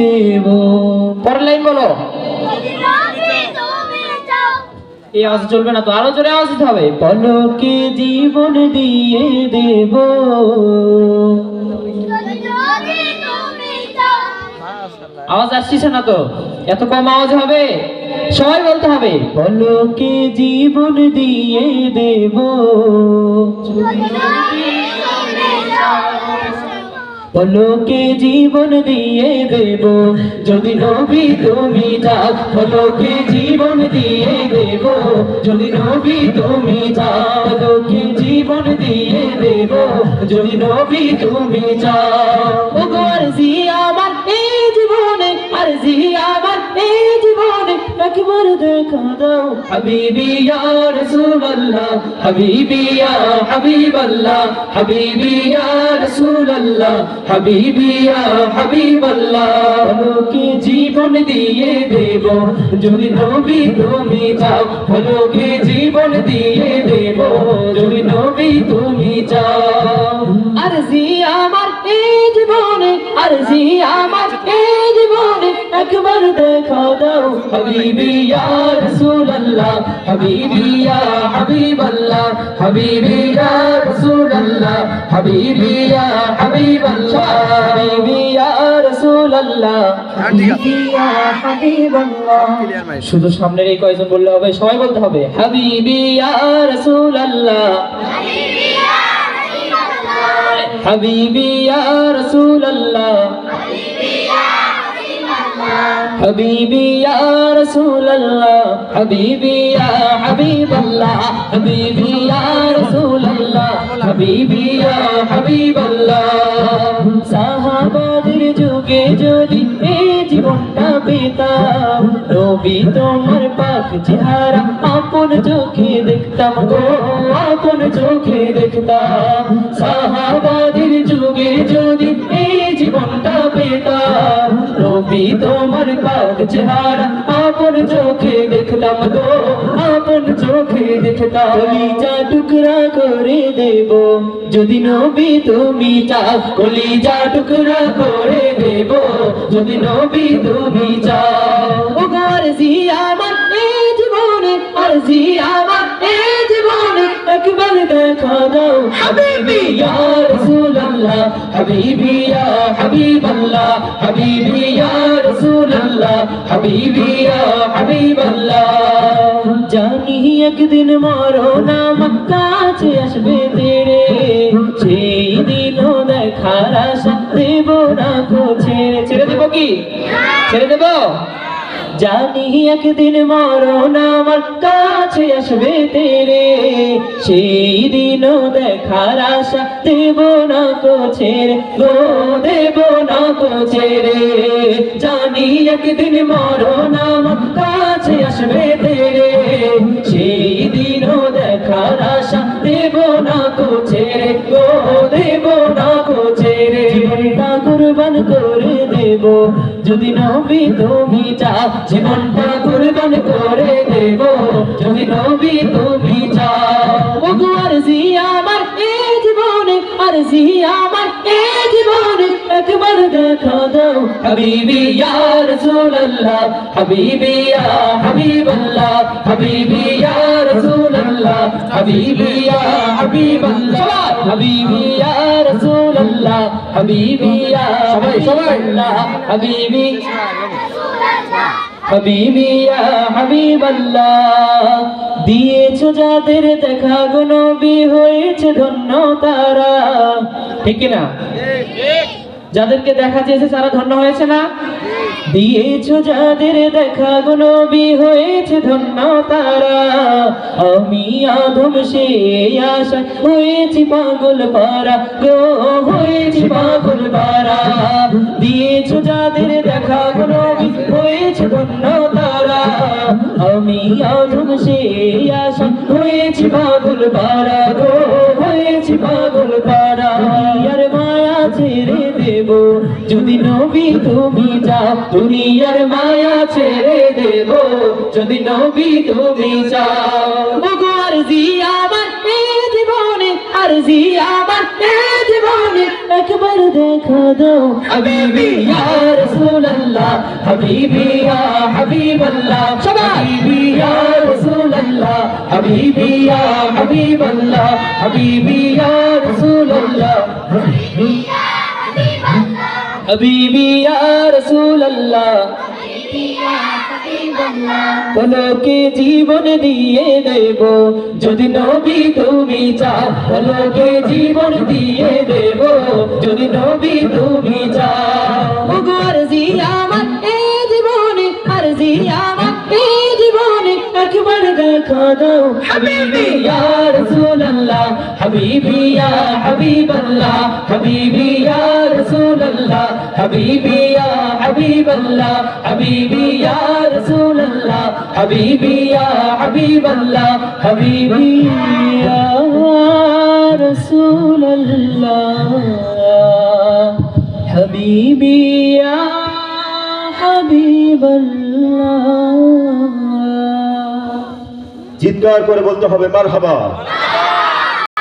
দেব। পরের লাইন বলো। এই আওয়াজ চলবে না তো, আরো জোরে আওয়াজ দিতে হবে। পলকে জীবন দিয়ে দেব, আওয়াজ আসছে না তো, এত কম আওয়াজ হবে, সবাই বলতে হবে। পলকে জীবন দিয়ে দেব, পলকে জীবন দিয়ে দেব, যদি নবী তুমি যাও। পলকে জীবন দিয়ে দেব, যদি নবী তুমি যাও। পলকে জীবন দিয়ে দেব, যদি নবী তুমি যাও। ওগো আরজি আমার এই জীবনে, আরজি আমার এই জীবনে, একবার দেখা দাও। হাবিবি ইয়া রাসূলুল্লাহ, হাবিবি ইয়া হাবিবাল্লাহ, হাবিবি ইয়া রাসূলুল্লাহ, হাবিবি ইয়া হাবিবাল্লাহ। পলকে জীবন দিয়ে দেব, যদি নবী তুমি যাও। পলকে জীবন দিয়ে দেব, যদি নবী তুমি যাও। আরজি আমার এই জীবনে, আরজি আমার এই জীবনে, একবার দেখা দাও। হাবিবি ইয়া রাসূলুল্লাহ, হাবিবি ইয়া হাবিবাল্লাহ, হাবিবি ইয়া রাসূলুল্লাহ, হাবিবি ইয়া হাবিবাল্লাহ, হাবিবি ইয়া রাসূলুল্লাহ, হাবিবি ইয়া হাবিবাল্লাহ। শুধু সামনের এই কয়জন বললে হবে, সবাই বলতে হবে। হাবিবি ইয়া রাসূলুল্লাহ, হাবিবি ইয়া রাসূলুল্লাহ, হাবিবি ইয়া রাসূলুল্লাহ, হাবিবি ইয়া হাবিবাল্লাহ, হাবিবি ইয়া রাসূলুল্লাহ, হাবিবি ইয়া হাবিবাল্লাহ। সাহাবাদের যুগে যদি এই জীবনটা পেতাম, নবী তোমার পাক চেহারা আপন চোখে দেখতাম গো, আপন চোখে দেখতাম। সাহাবাদের যুগে যদি এই জীবনটা পেতাম, নবী তোমার পাক চেহারা আপন চোখে দেখতাম গো, আপন চোখে দেখতাম। কলিজা টুকরা করে দেব, যদি নবী তুমি চাও। কলিজা টুকরা করে দেব, যদি নবী তুমি চাও। ওগো আরজি আমার এই জীবনে, আরজি আমার এই জীবনে, একবার দেখা দাও। হাবিবি ইয়া রাসূলুল্লাহ, হাবিবি ইয়া হাবিবাল্লাহ, হাবিবি ইয়া রাসূলুল্লাহ, হাবিবি ইয়া হাবিবাল্লাহ। জানি একদিন মরণ আমার কাছে আসবে তেরে, সেই দিনও দেখার আশা দেব না গো ছেড়ে। ছেড়ে দেবো কি? ছেড়ে দেবো? জানি একদিন মরণ আমার কাছে আসবে তেরে, সেই দিনও দেখার আশা দেব না গো ছেড়ে, গো দেব না গো ছেড়ে। জানি একদিন মরণ আমার কাছে আসবে তেরে, সেই দিনও দেখার আশা দেব না গো ছেড়ে, গো দেব না গো ছেড়ে। জীবনটা কুরবান করে দেব, যদি নবী তুমি চাও। জীবনটা কুরবান করে দেব, যদি নবী তুমি চাও। ওগো আরজি আমার এই জীবনে, আরজি আমার এই জীবনে, একবার দেখা দাও। হাবিবি ইয়া রাসূলুল্লাহ, হাবিবি ইয়া হাবিবাল্লাহ, হাবিবি ইয়া রাসূলুল্লাহ, হাবিবি ইয়া হাবিবাল্লাহ, হাবিবি ইয়া রাসূলুল্লাহ, হাবিবি ইয়া হাবিবাল্লাহ, হাবিবি হাবিবি ইয়া হাবিবাল্লাহ। দিয়েছো যাদের দেখা গো নবী, হয়েছে ধন্য তারা। ঠিক কি না? যাদেরকে দেখা চেয়েছে তারা ধন্য হয়েছে না? দিয়েছো যাদের দেখা গো নবী, হয়েছে ধন্য তারা। আমি আদম সেই আশা হয়েছি পাগল পারা গো, হয়েছি পাগল পারা। দিয়েছো যাদের দেখা গো নবী, হয়েছে ধন্য তারা। আমি আদম সেই আশা হয়েছি পাগল পারা গো, হয়েছি পাগল পারা। আর মায়া ছেড়ে দেব, যদি নবী তুমি যাও। দুনিয়ার মায়া ছেড়ে দেব, যদি নবী তুমি চাও। ওগো আরজি আমার এই জীবনে, আরজি আমার এই জীবনে, একবার দেখা দাও। হাবিবি ইয়া রাসূল রাসূলুল্লাহ হাবিবি ইয়া হাবিবাল্লাহ হাবিবি ইয়া রাসূলুল্লাহ হাবিবি ইয়া হাবিবাল্লাহ হাবিবি ইয়া রাসূলুল্লাহ হাবিবি ইয়া রাসূলুল্লাহ পলকে জীবন দিয়ে দেব যদি নবী তুমি চাও পলকে জীবন দিয়ে দেব যদি নবী তুমি চাও ওগো আরজি আমার এই জীবনে আরজি আমার এই জীবনে একবার দেখা দাও হাবিবি ইয়া রাসূলুল্লাহ হাবিবি ইয়া হাবিবাল্লাহ হাবিবি ইয়া রাসূলুল্লাহ হাবিবি ইয়া হাবিবাল্লাহ হাবিবি ইয়া রাসূলুল্লাহ হাবিবি ইয়া হাবিবাল্লাহ হাবিবি ইয়া রাসূলুল্লাহ হাবিবি ইয়া হাবিবাল্লাহ চিৎকার করে বলতে হবে মারহাবা।